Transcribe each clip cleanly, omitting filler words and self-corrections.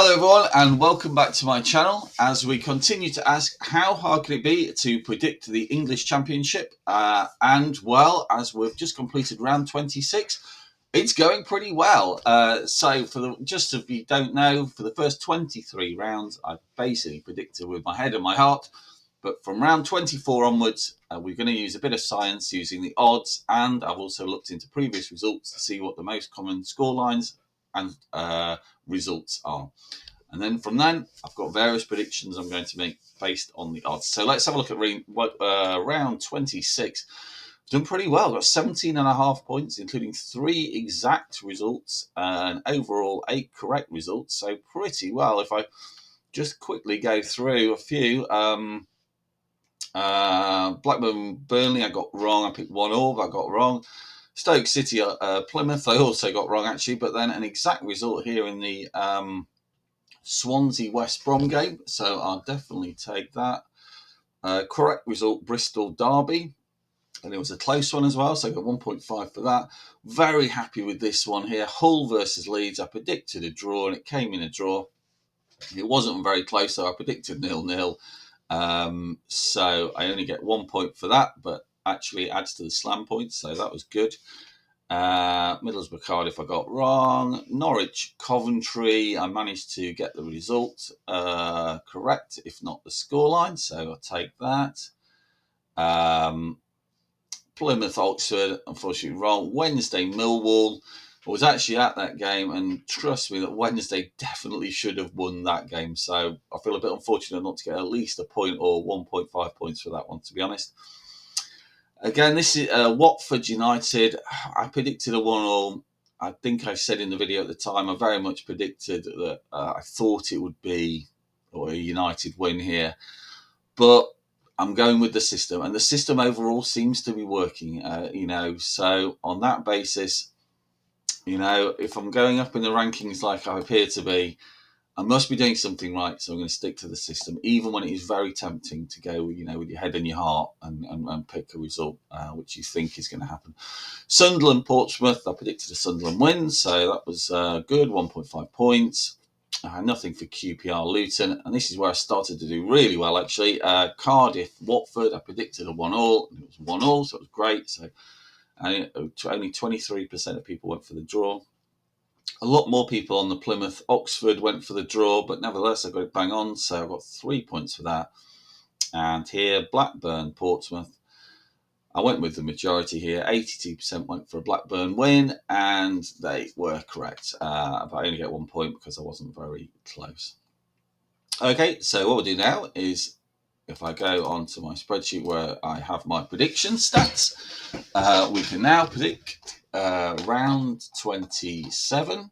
Hello everyone and welcome back to my channel as we continue to ask how hard can it be to predict the English Championship, and well, as we've just completed round 26, it's going pretty well. So just if you don't know, for the first 23 rounds I basically predicted with my head and my heart, but from round 24 onwards we're going to use a bit of science using the odds, and I've also looked into previous results to see what the most common scorelines and results are. And then from then, I've got various predictions I'm going to make based on the odds. So let's have a look at round 26. Done pretty well. Got 17.5 points, including 3 exact results and overall 8 correct results. So pretty well. If I just quickly go through a few. Blackburn Burnley, I got wrong. I picked 1-1, but I got wrong. Stoke City, Plymouth, I also got wrong actually. But then an exact result here in the Swansea West Brom game, so I'll definitely take that. Correct result, Bristol Derby, and it was a close one as well, so I got 1.5 for that. Very happy with this one here. Hull versus Leeds, I predicted a draw and it came in a draw. It wasn't very close, so I predicted 0-0. So I only get 1 point for that, but actually it adds to the slam points, so that was good. Middlesbrough Cardiff I got wrong. Norwich Coventry I managed to get the result correct, if not the scoreline, so I'll take that. Plymouth Oxford, unfortunately wrong. Wednesday Millwall, I was actually at that game, and trust me that Wednesday definitely should have won that game, so I feel a bit unfortunate not to get at least a point or 1.5 points for that one, to be honest. Again, this is Watford United. I predicted a 1-1. I think I said in the video at the time, I very much predicted that I thought it would be a United win here. But I'm going with the system, and the system overall seems to be working, So on that basis, if I'm going up in the rankings like I appear to be, I must be doing something right, so I'm going to stick to the system, even when it is very tempting to go, with your head and your heart and pick a result which you think is going to happen. Sunderland Portsmouth, I predicted a Sunderland win, so that was good, 1.5 points. Nothing for QPR Luton, and this is where I started to do really well, actually. Cardiff Watford, I predicted a 1-1, and it was 1-1, so it was great. So only 23% of people went for the draw. A lot more people on the Plymouth Oxford went for the draw, but nevertheless I got it bang on, so I got 3 points for that. And here, Blackburn Portsmouth, I went with the majority here. 82% went for a Blackburn win, and they were correct. But I only get 1 point because I wasn't very close. Okay, so what we'll do now is, if I go onto my spreadsheet where I have my prediction stats, we can now predict round 27.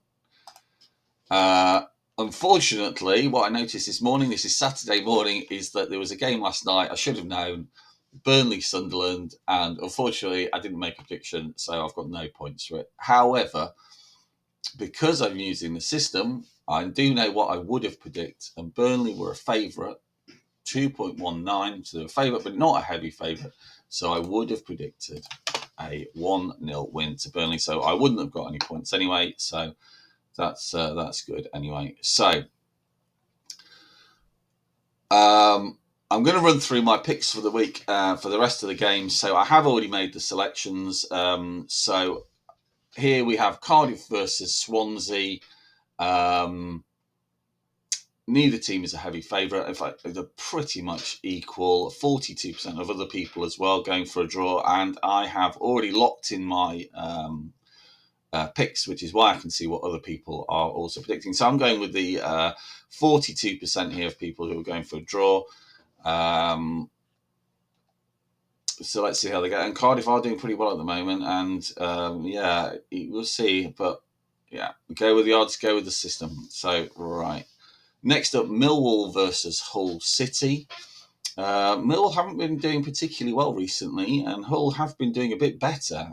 Unfortunately, what I noticed this morning, this is Saturday morning, is that there was a game last night I should have known, Burnley Sunderland, and unfortunately I didn't make a prediction, so I've got no points for it. However, because I'm using the system, I do know what I would have predicted, and Burnley were a favourite, 2.19, so they're a favourite but not a heavy favourite, so I would have predicted a 1-0 win to Burnley, so I wouldn't have got any points anyway, so that's good anyway. So I'm going to run through my picks for the week for the rest of the games. So I have already made the selections. So here we have Cardiff versus Swansea. Neither team is a heavy favourite. In fact, they're pretty much equal. 42% of other people as well going for a draw. And I have already locked in my picks, which is why I can see what other people are also predicting. So I'm going with the 42% here of people who are going for a draw. So let's see how they go. And Cardiff are doing pretty well at the moment, and yeah, we'll see. But yeah, go with the odds, go with the system. So right, next up, Millwall versus Hull City. Millwall haven't been doing particularly well recently, and Hull have been doing a bit better.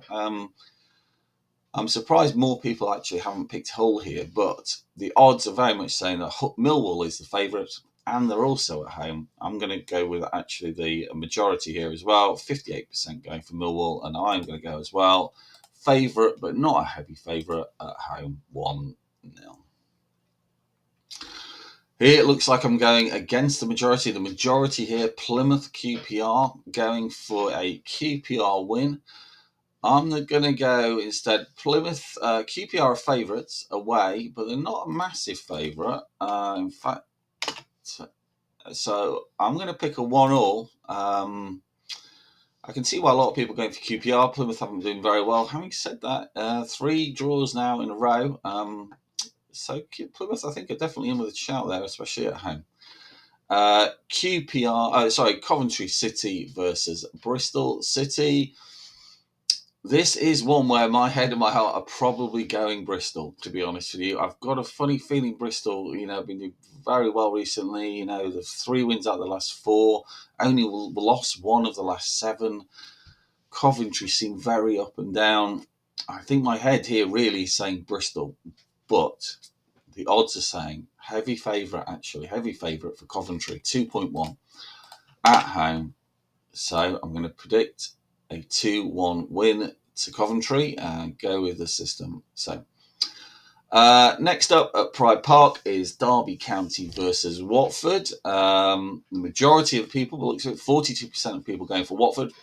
I'm surprised more people actually haven't picked Hull here, but the odds are very much saying that Millwall is the favourite, and they're also at home. I'm going to go with actually the majority here as well, 58% going for Millwall, and I'm going to go as well. Favourite, but not a heavy favourite, at home, 1-0. Here it looks like I'm going against the majority. The majority here, Plymouth QPR, going for a QPR win. I'm going to go instead Plymouth. QPR are favourites away, but they're not a massive favourite. In fact, so I'm going to pick a 1-all. I can see why a lot of people are going for QPR. Plymouth haven't been doing very well. Having said that, 3 draws now in a row. So Plymouth, I think, are definitely in with a shout there, especially at home. Coventry City versus Bristol City. This is one where my head and my heart are probably going Bristol, to be honest with you. I've got a funny feeling Bristol, been doing very well recently. The 3 wins out of the last 4, only lost 1 of the last 7. Coventry seem very up and down. I think my head here really is saying Bristol, but the odds are saying heavy favourite for Coventry, 2.1 at home. So I'm going to predict a 2-1 win to Coventry and go with the system. So next up at Pride Park is Derby County versus Watford. The majority of people, looks at 42% of people going for Watford,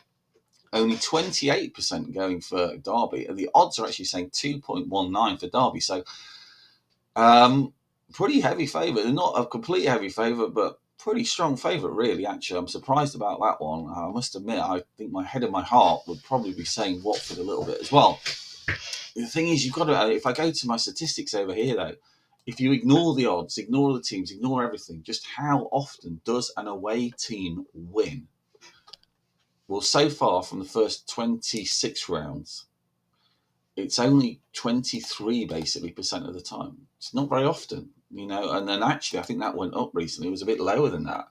only 28% going for Derby. And the odds are actually saying 2.19 for Derby. So pretty heavy favourite. They're not a complete heavy favourite, but pretty strong favourite, really, actually. I'm surprised about that one. I must admit, I think my head and my heart would probably be saying Watford a little bit as well. The thing is, you've got to, if I go to my statistics over here, though, if you ignore the odds, ignore the teams, ignore everything, just how often does an away team win? Well, so far from the first 26 rounds, it's only 23 basically percent of the time. It's not very often, and then actually I think that went up recently. It was a bit lower than that.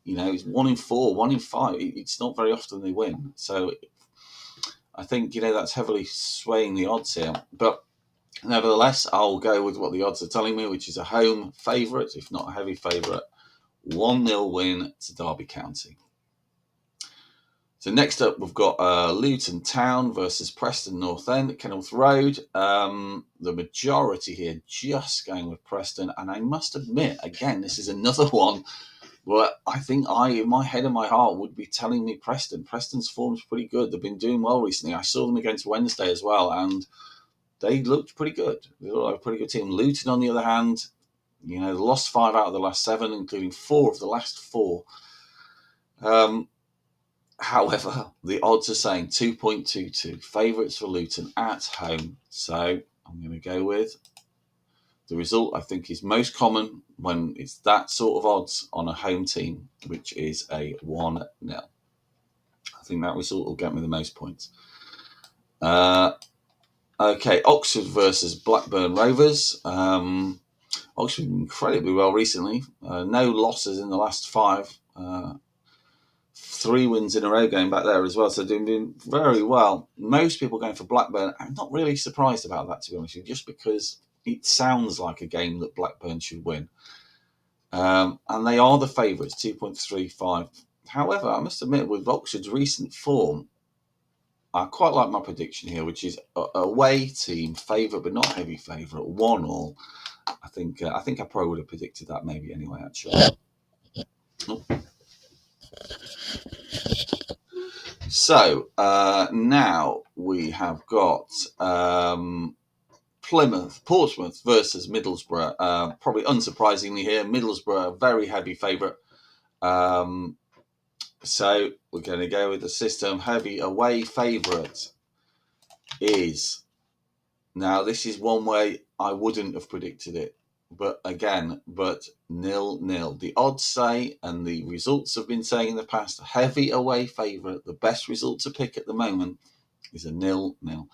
It's 1 in 4, 1 in 5. It's not very often they win. So I think, that's heavily swaying the odds here. But nevertheless, I'll go with what the odds are telling me, which is a home favourite, if not a heavy favourite, 1-0 win to Derby County. So next up, we've got Luton Town versus Preston North End at Kenilworth Road. The majority here just going with Preston. And I must admit, again, this is another one where I think my head and my heart would be telling me Preston. Preston's form's pretty good. They've been doing well recently. I saw them against Wednesday as well, and they looked pretty good. They looked like a pretty good team. Luton, on the other hand, they lost 5 out of the last 7, including 4 of the last 4. However, the odds are saying 2.22 favourites for Luton at home. So I'm going to go with the result I think is most common when it's that sort of odds on a home team, which is a 1-0. I think that result will get me the most points. Okay, Oxford versus Blackburn Rovers. Oxford incredibly well recently. No losses in the last 5. 3 wins in a row going back there as well, so doing very well. Most people going for Blackburn. I'm not really surprised about that, to be honest with you, just because it sounds like a game that Blackburn should win. And they are the favourites, 2.35. However, I must admit, with Oxford's recent form, I quite like my prediction here, which is a away team favourite, but not heavy favourite, 1-1. I think I probably would have predicted that maybe anyway, actually. Oh. So now we have got Portsmouth versus Middlesbrough. Probably unsurprisingly here, Middlesbrough, a very heavy favourite. So we're going to go with the system. Heavy away favourite is, now this is one way I wouldn't have predicted it. But 0-0. The odds say, and the results have been saying in the past, heavy away favourite, the best result to pick at the moment is a 0-0.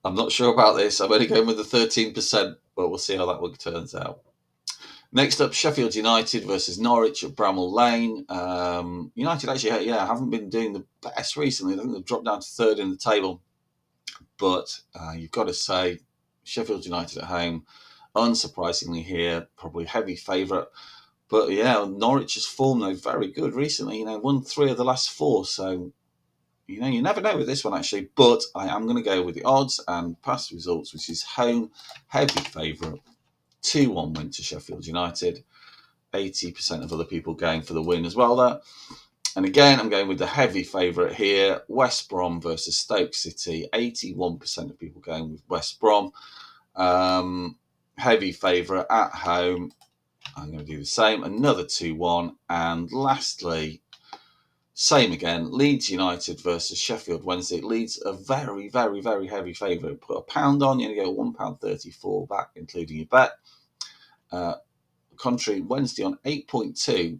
I'm not sure about this. I'm only going with the 13%, but we'll see how that one turns out. Next up, Sheffield United versus Norwich at Bramall Lane. United actually, haven't been doing the best recently. I think they've dropped down to 3rd in the table. But you've got to say, Sheffield United at home, unsurprisingly here, probably heavy favourite. But Norwich's form, though, very good recently. Won 3 of the last 4. So, you never know with this one, actually. But I am going to go with the odds and past results, which is home, heavy favourite, 2-1 win to Sheffield United. 80% of other people going for the win as well there. And again, I'm going with the heavy favourite here, West Brom versus Stoke City. 81% of people going with West Brom. Heavy favourite at home. I'm going to do the same, another 2-1. And lastly, same again, Leeds United versus Sheffield Wednesday. Leeds are very, very, very heavy favourite. Put a pound on, you're going to get £1.34 back, including your bet. Contrary Wednesday on 8.2.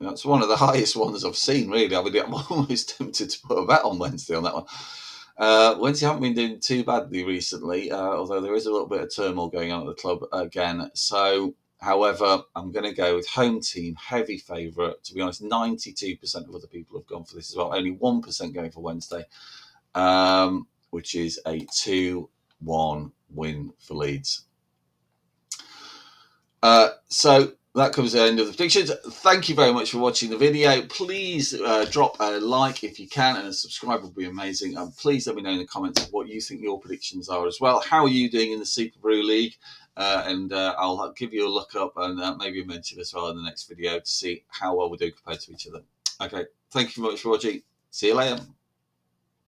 That's one of the highest ones I've seen, really. I'm almost tempted to put a bet on Wednesday on that one. Wednesday haven't been doing too badly recently, although there is a little bit of turmoil going on at the club again. So, however, I'm going to go with home team, heavy favourite. To be honest, 92% of other people have gone for this as well. Only 1% going for Wednesday, which is a 2-1 win for Leeds. So that comes to the end of the predictions. Thank you very much for watching the video. Please drop a like if you can, and a subscribe would be amazing. And please let me know in the comments what you think your predictions are as well. How are you doing in the Superbru League? And I'll give you a look up and maybe a mention as well in the next video to see how well we're doing compared to each other. Okay, thank you very much for watching. See you later.